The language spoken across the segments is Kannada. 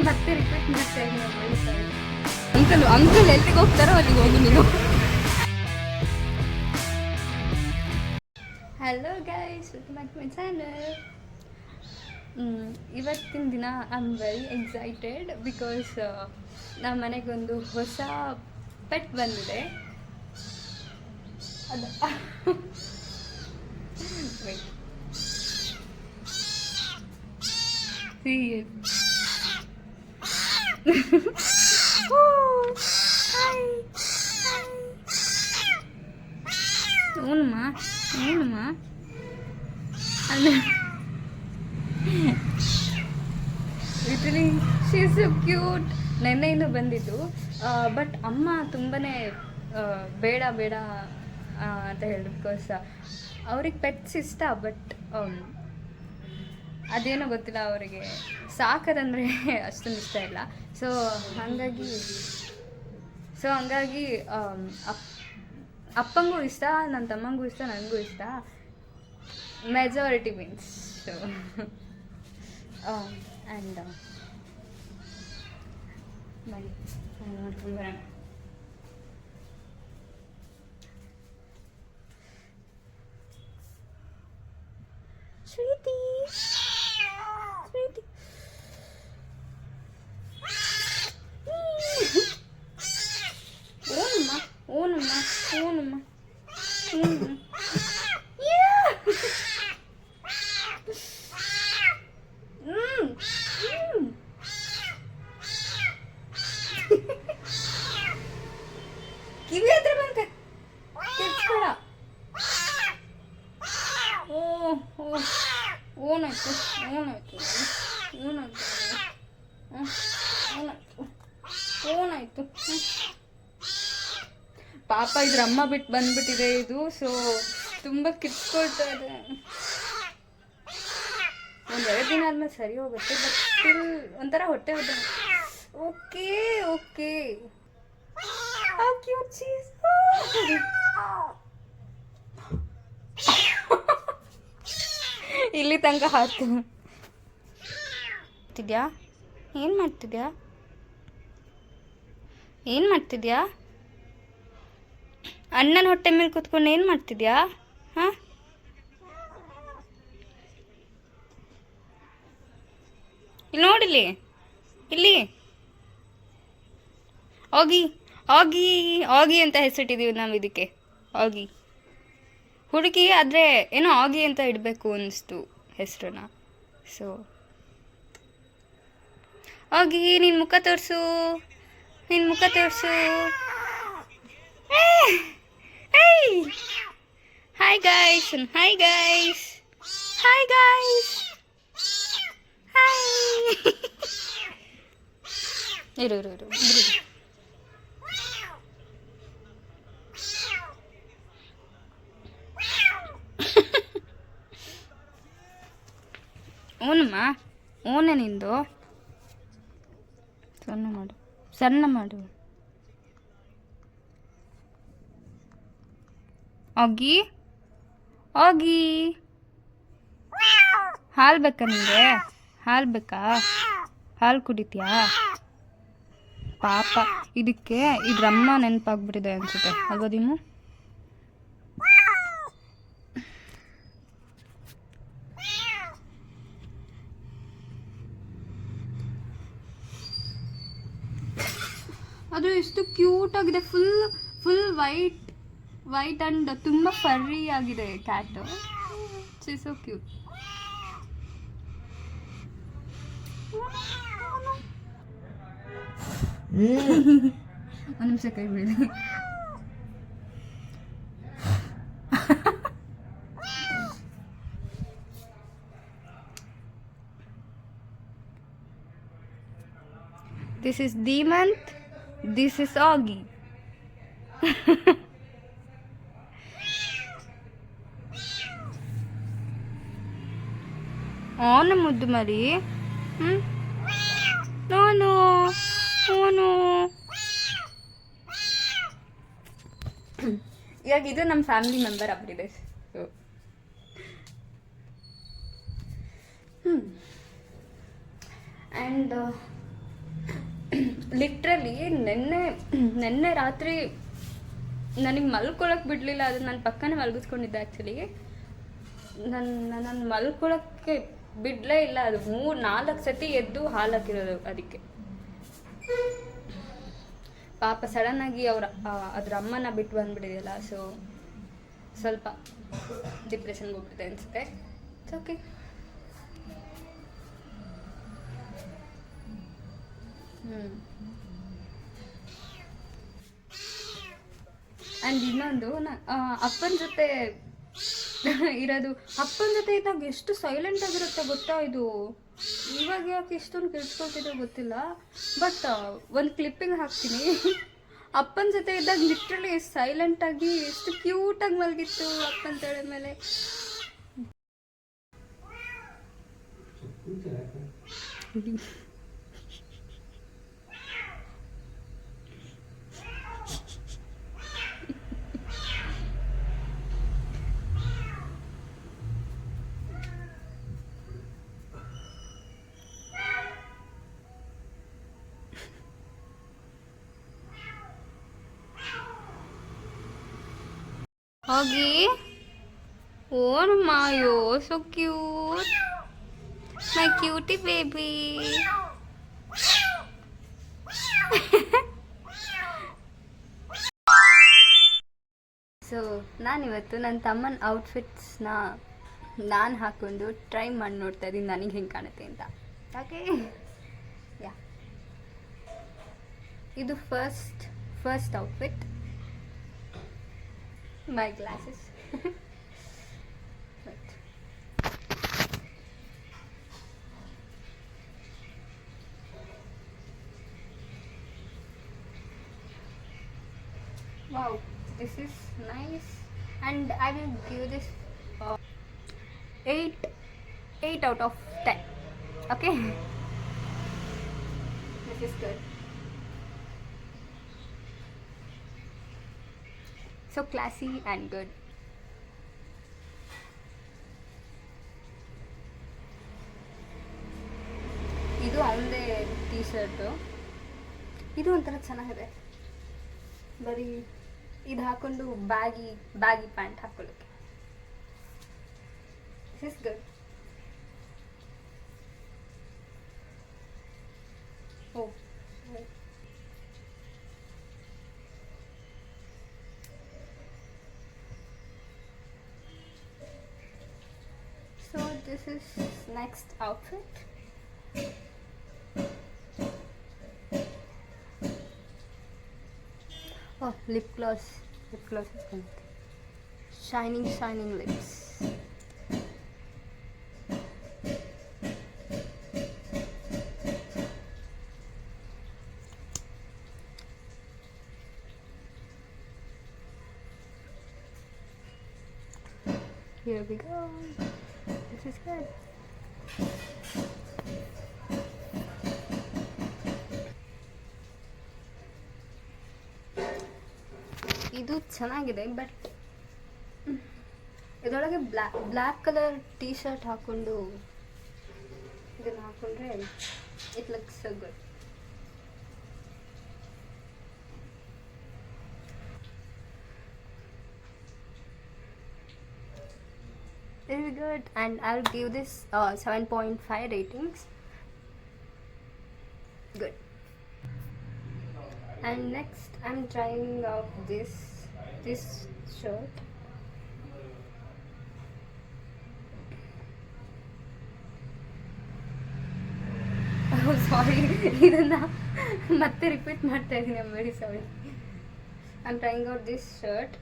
ಮತ್ತೆ ರಿಪೀಟ್ ಮಾಡ್ತಾ ಅಂಕಲ್ ಅಂಕಲ್ ಎಲ್ಲಿಗೆ ಹೋಗ್ತಾರೋ ಅಲ್ಲಿಗೆ ಹೋಗಿ ನೀವು. Hello guys, welcome back to my channel. ಇವತ್ತಿನ ದಿನ I am very excited because ನಮ್ಮ ಮನೆಗೊಂದು ಹೊಸ ಪೆಟ್ ಬಂದಿದೆ. ಅದು ಏನಮ್ಮ ಏನಮ್ಮ ಅಲ್ಲ literally she is so cute. ನೆನ್ನೆಯಿಂದ ಬಂದಿದ್ದು, ಬಟ್ ಅಮ್ಮ ತುಂಬಾ ಬೇಡ ಬೇಡ ಅಂತ ಹೇಳಿದ್ರು. ಬಿಕಾಸ್ ಅವ್ರಿಗೆ ಪೆಟ್ಸ್ ಇಷ್ಟ, ಬಟ್ ಅದೇನೋ ಗೊತ್ತಿಲ್ಲ, ಅವರಿಗೆ ಸಾಕೋದಂದರೆ ಅಷ್ಟೊಂದು ಇಷ್ಟ ಇಲ್ಲ. ಸೊ ಹಂಗಾಗಿ ಅಪ್ಪಂಗೂ ಇಷ್ಟ, ನನ್ನ ತಮ್ಮಂಗೂ ಇಷ್ಟ, ನನಗೂ ಇಷ್ಟ. ಮೆಜಾರಿಟಿ ಮೀನ್ಸ್ ಸೊ ಆ್ಯಂಡ್ ಬನ್ನಿ ನೋಡ್ಕೊಂಡು ಬರೋಣ. ಶ್ರೀತಿ ಶ್ರೀತಿ ಓನಮ್ಮ ಓನಮ್ಮ ಓನಮ್ಮ ಓನಮ್ಮ ಕಿವಿ ಹತ್ರ ಬಂತ ಕೆಚ್ಬೇಡ. ಓನಾಯ್ತು ಓನಾಯ್ತು ಓನಾಯ್ತು ಓನಾಯ್ತು ಓನಾಯ್ತು. ಪಾಪ ಇದ್ರ ಅಮ್ಮ ಬಿಟ್ಟು ಬಂದ್ಬಿಟ್ಟಿದೆ ಇದು. ಸೊ ತುಂಬ ಕಿರ್ಚ್ಕೊಳ್ತಾ ಇದೆ. ಒಂದೆರಡು ದಿನ ಆದ್ಮೇಲೆ ಸರಿ ಹೋಗುತ್ತೆ, ಬಟ್ ಸ್ಟಿಲ್ ಒಂಥರ ಹೊಟ್ಟೆ ಹೊಟ್ಟೆ. ಓಕೆ ಓಕೆ ಇಲ್ಲಿ ತನಕ ಹಾಕ್ತೀನಿ. ಏನು ಮಾಡ್ತಿದ್ಯಾ ಏನು ಮಾಡ್ತಿದ್ಯಾ? ಅಣ್ಣನ ಹೊಟ್ಟೆ ಮೇಲೆ ಕೂತ್ಕೊಂಡು ಏನು ಮಾಡ್ತಿದ್ಯಾ? ಹಾಂ, ಇಲ್ಲಿ ನೋಡಿಲಿ, ಇಲ್ಲಿ ಆಗಿ ಆಗಿ ಆಗಿ ಅಂತ ಹೆಸರಿಟ್ಟಿದ್ದೀವಿ ನಾವು ಇದಕ್ಕೆ. ಆಗಿ ಹುಡುಗಿ ಆದರೆ ಏನೋ ಆಗಿ ಅಂತ ಇಡಬೇಕು ಅನ್ನಿಸ್ತು ಹೆಸರನ್ನ. ಸೊ ಆಗಿ ನಿನ್ನ ಮುಖ ತೋರಿಸು, ನಿನ್ನ ಮುಖ ತೋರಿಸು. Hi guys, hi guys, hi guys, hi. ಇರು ಇರು ಇರು ಓನಮ್ಮ ಓನೇ ನಿಂದು. ಸಣ್ಣ ಮಾಡು, ಸಣ್ಣ ಮಾಡು. ಆಗಿ ಆಗಿ ಹಾಲು ಬೇಕಾ ನಿಂಗೆ? ಹಾಲು ಬೇಕಾ? ಹಾಲು ಕುಡಿತೀಯಾ? ಪಾಪ ಇದಕ್ಕೆ ಇದ್ರಮ್ಮ ನೆನಪಾಗ್ಬಿಟ್ಟಿದೆ ಅನ್ಸುತ್ತೆ ಅಲ್ವಾ ದಿಮು? ಅದು ಎಷ್ಟು ಕ್ಯೂಟ್ ಆಗಿದೆ. ಫುಲ್ ವೈಟ್ ಅಂಡ್ ತುಂಬ ಫರ್ರಿ ಆಗಿದೆ ಕ್ಯಾಟ್. It's so cute. ಒಂದು ನಿಮಿಷ ಕೈ ಬಿಡಿ. This is Demant. This is Augie. ಅವನ ಮುದ್ದು ಮರಿ. ನೋನು ನೋನು. ಇವಾಗ ಇದು ನಮ್ಮ ಫ್ಯಾಮಿಲಿ ಮೆಂಬರ್ ಆಗ್ಬಿಟ್ಟಿದೆ. ಇತ್ತು. ಆ್ಯಂಡ್ ಲಿಟ್ರಲಿ ನೆನ್ನೆ ರಾತ್ರಿ ನನಗೆ ಮಲ್ಕೊಳಕ್ಕೆ ಬಿಡಲಿಲ್ಲ. ಅದು ನನ್ನ ಪಕ್ಕನೇ ಮಲಗಿಸ್ಕೊಂಡಿದ್ದೆ. ಆ್ಯಕ್ಚುಲಿ ನನ್ನ ಮಲ್ಕೊಳಕ್ಕೆ ಬಿಡಲೇ ಇಲ್ಲ. ಅದು 3-4 ಸತಿ ಎದ್ದು ಹಾಲು ಹಾಕಿರೋದು ಅದಕ್ಕೆ. ಪಾಪ ಸಡನ್ನಾಗಿ ಅದ್ರ ಅಮ್ಮನ ಬಿಟ್ಟು ಬಂದುಬಿಟ್ಟಿದೆಯಲ್ಲ, ಸೊ ಸ್ವಲ್ಪ ಡಿಪ್ರೆಷನ್ಗೆ ಹೋಗ್ಬಿಟ್ಟಿದೆ ಅನಿಸುತ್ತೆ. It's okay. ಆ್ಯಂಡ್ ಇನ್ನೊಂದು ಅಪ್ಪನ ಜೊತೆ ಇರೋದು, ಅಪ್ಪನ ಜೊತೆ ಇದ್ದಾಗ ಎಷ್ಟು ಸೈಲೆಂಟ್ ಆಗಿರುತ್ತೆ ಗೊತ್ತಾ ಇದು. ಇವಾಗ ಯಾಕೆ ಇಷ್ಟೊಂದು ಕೆಡ್ಸ್ಕೊಳ್ತಿದ್ರೆ ಗೊತ್ತಿಲ್ಲ. ಬಟ್ ಒಂದು ಕ್ಲಿಪ್ಪಿಂಗ್ ಹಾಕ್ತೀನಿ. ಅಪ್ಪನ ಜೊತೆ ಇದ್ದಾಗ ಲಿಟ್ರಲಿ ಎಷ್ಟು ಸೈಲೆಂಟಾಗಿ ಎಷ್ಟು ಕ್ಯೂಟಾಗಿ ಮಲಗಿತ್ತು ಅಪ್ಪನ ತಲೆ ಮೇಲೆ. Huggy, oh Mayo, so cute, my cutie baby. So ನಾನಿವತ್ತು ನನ್ನ ತಮ್ಮನ ಔಟ್ಫಿಟ್ಸ್ನ ನಾನು ಹಾಕ್ಕೊಂಡು ಟ್ರೈ ಮಾಡಿ ನೋಡ್ತಾ ಇದ್ದೀನಿ ನನಗೆ ಹೆಂಗೆ ಕಾಣುತ್ತೆ ಅಂತ. ಓಕೆ, ಯಾ, ಇದು first outfit. My glasses. Right. Wow, this is nice, and I will give this 8 out of 10. Okay, this is good. So classy and good. ಇದು ಅವನದೇ ಟೀ ಶರ್ಟು. ಇದು ಒಂಥರ ಚೆನ್ನಾಗಿದೆ. ಬರೀ ಇದು ಹಾಕೊಂಡು ಬ್ಯಾಗಿ ಪ್ಯಾಂಟ್ ಹಾಕೊಳ್ಳೋಕ್ಕೆ. This is good. Oh, so this is next outfit. Oh, lip gloss is good. Shining lips. Here we go. This is good. ಇದು ಚೆನ್ನಾಗಿದೆ, ಬಟ್ ಇದರೊಳಗೆ ಬ್ಲ್ಯಾಕ್ ಕಲರ್ ಟೀ ಶರ್ಟ್ ಹಾಕೊಂಡು ಇದನ್ನು ಹಾಕೊಂಡ್ರೆ it looks so good. Very good, and I'll give this 7.5 ratings. Good. And next I'm trying out this shirt. Oh sorry, ಇದನ್ನ ಮತ್ತೆ ರಿಪೀಟ್ ಮಾಡ್ತಾ ಇದ್ದೀನಿ. I'm very sorry. I'm trying out this shirt.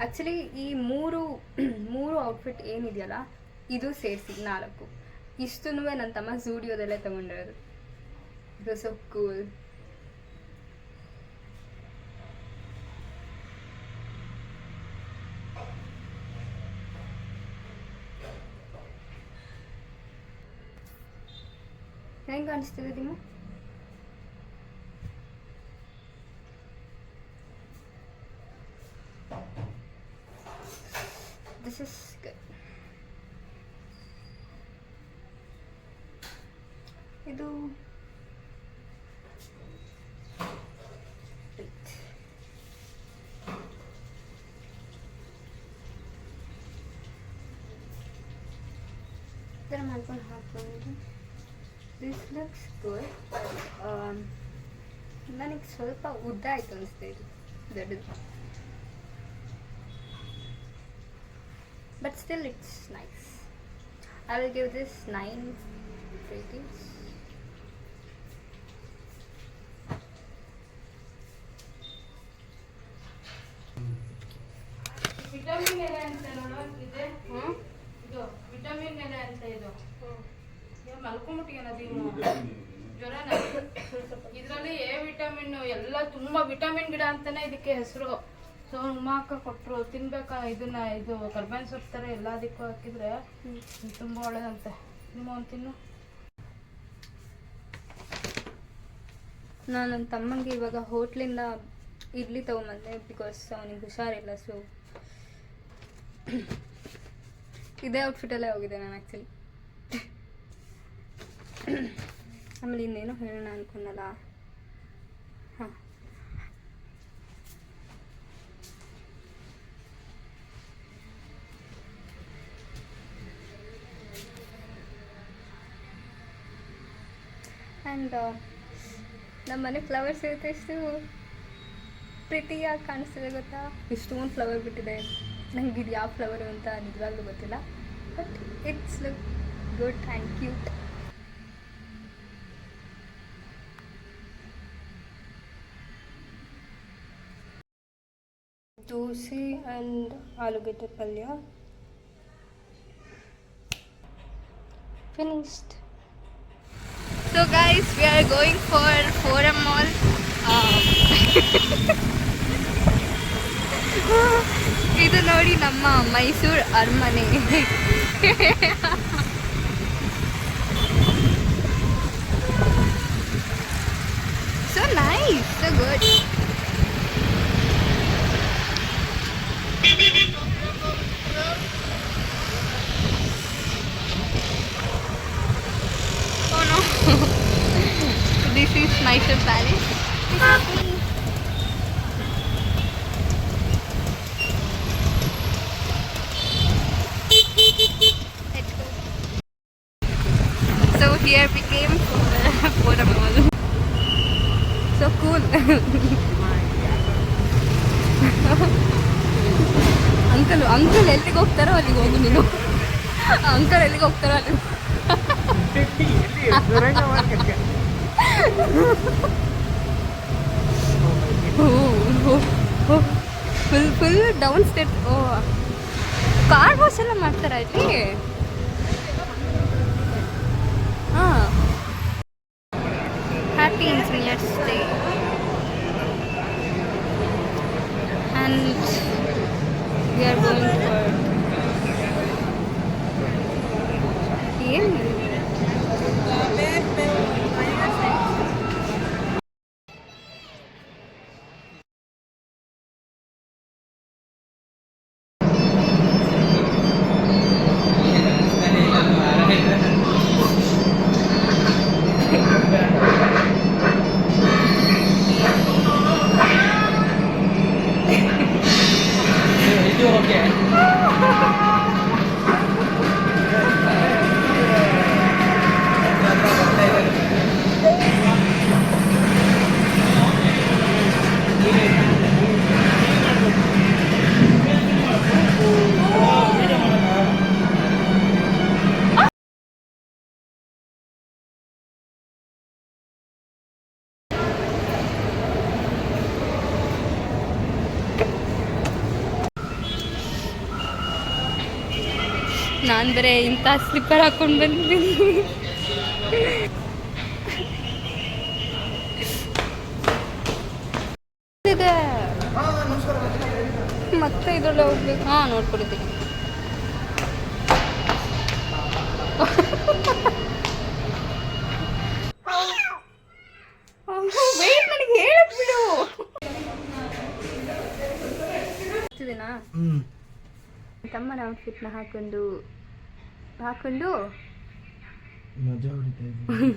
Actually ಈ ಮೂರು ಔಟ್ಫಿಟ್ ಏನಿದೆಯಲ್ಲ, ಇದು ಸೇರಿಸಿ 4. ಇಷ್ಟೂ ನನ್ನ ತಮ್ಮ ಝೂಡಿಯೋದಲ್ಲೇ ತೊಗೊಂಡಿರೋದು. ಇದು ಸೊ ಕೂಲ್. ಹೆಂಗೆ ಕಾಣಿಸ್ತಿದೆ ನಿಮ್ಮ? This this is good. ಇದು ಥರ ಮಾಡ್ಕೊಂಡು ಹಾಕ್ಕೊಂಡು ದಿಸ್ ಲುಕ್ಸ್ ಗುಡ್. ನನಗೆ ಸ್ವಲ್ಪ ಉದ್ದ ಆಯಿತು ಅನಿಸ್ತಾ ಇದು ದೊಡ್ಡದು, but still it's nice. I will give this 9 ratings. Vitamin ಎಲೆ ಅಂತ ನೋಡೋದಿದೆ. ಇದು ವಿಟಮಿನ್ ಎಲೆ ಅಂತ ಇದು ಮಲ್ಕೊಂಬಿಟ್ಟಿಗೆ ಜ್ವರನ. ಇದರಲ್ಲಿ ಎ ವಿಟಮಿನ್ ಎಲ್ಲ ತುಂಬಾ ವಿಟಮಿನ್ ಗಿಡ ಅಂತಾನೆ ಇದಕ್ಕೆ ಹೆಸರು. ಸೊ ಉಮಾಕ ಕೊಟ್ಟರು ತಿನ್ಬೇಕಾ ಇದನ್ನ. ಇದು ಕರ್ಬೇವಿನ ಸೊಪ್ಪು ಥರ ಎಲ್ಲದಕ್ಕೂ ಹಾಕಿದ್ರೆ ತುಂಬ ಒಳ್ಳೇದಂತೆ. ನಿಮ್ಮ ಒಂದು ತಿನ್ನು. ನಾನು ನನ್ನ ತಮ್ಮಂಗೆ ಇವಾಗ ಹೋಟ್ಲಿಂದ ಇಡ್ಲಿ ತೊಗೊಂಬಂದೆ ಬಿಕಾಸ್ ಅವನಿಗೆ ಹುಷಾರಿಲ್ಲ. ಸೊ ಇದೇ ಔಟ್ಫಿಟಲ್ಲೇ ಹೋಗಿದೆ ನಾನು ಆ್ಯಕ್ಚುಲಿ. ಆಮೇಲೆ ಇನ್ನೇನೋ ಹೇಳೋಣ ಅಂದ್ಕೊಂಡಲ್ಲ. ಹಾಂ, ಆ್ಯಂಡ್ ನಮ್ಮ ಮನೆ ಫ್ಲವರ್ಸ್ ಇರುತ್ತೆ. ಎಷ್ಟು ಪ್ರೀತಿಯಾಗಿ ಕಾಣಿಸ್ತಿದೆ ಗೊತ್ತಾ? ಇಷ್ಟೊಂದು ಫ್ಲವರ್ ಬಿಟ್ಟಿದೆ. ನಂಗೆ ಇದು ಯಾವ ಫ್ಲವರು ಅಂತ ನಿಜವಾಗ್ಲೂ ಗೊತ್ತಿಲ್ಲ, but it's look good and cute. Dosa and ಆಲೂಗಡ್ಡೆ ಪಲ್ಯ finished. So guys, we are going for Forum Mall. ಇದು ನೋಡಿ ನಮ್ಮ ಮೈಸೂರು ಅರಮನೆ. So nice, so good. Oh no. This is Mysore Palace. Let's go. So here we came for a mall. So cool. Uncle ಎಲ್ಲಿಗೆ ಹೋಗ್ತಾರೋ ಅಲ್ಲಿಗೆ ಹೋಗು ನೀನು. ಅಂಕಲ್ ಎಲ್ಲಿಗೆ ಹೋಗ್ತಾರೋ ಅಲ್ಲಿ ಫುಲ್ ಡೌನ್ ಸ್ಟೇಟ್. ಓ, ಕಾರ್ ವಾಶ್ ಎಲ್ಲ ಮಾಡ್ತಾರಾ ಇಲ್ಲಿ? ಹಾಂ, happy engineers day. And we are going for ಏನು ನಾನು ಬರೀ ಇಂಥ ಸ್ಲಿಪ್ಪರ್ ಹಾಕೊಂಡು ಬಂದಿದ್ದೀನಿ. ಮತ್ತೆ ಇದರಲ್ಲೇ ಹೋಗ್ಬೇಕು. ಹಾಂ, ನೋಡ್ಕೊಡಿದ್ದೀನಿ. ವೇಟ್, ನನಗೆ ಹೇಳಕ್ ಬಿಡು. ತಮ್ಮನ ಔಟ್ಫಿಟ್ನ ಹಾಕೊಂಡು ಮಜಾ ಹೊಡಿತಾ ಇದ್ದೀನಿ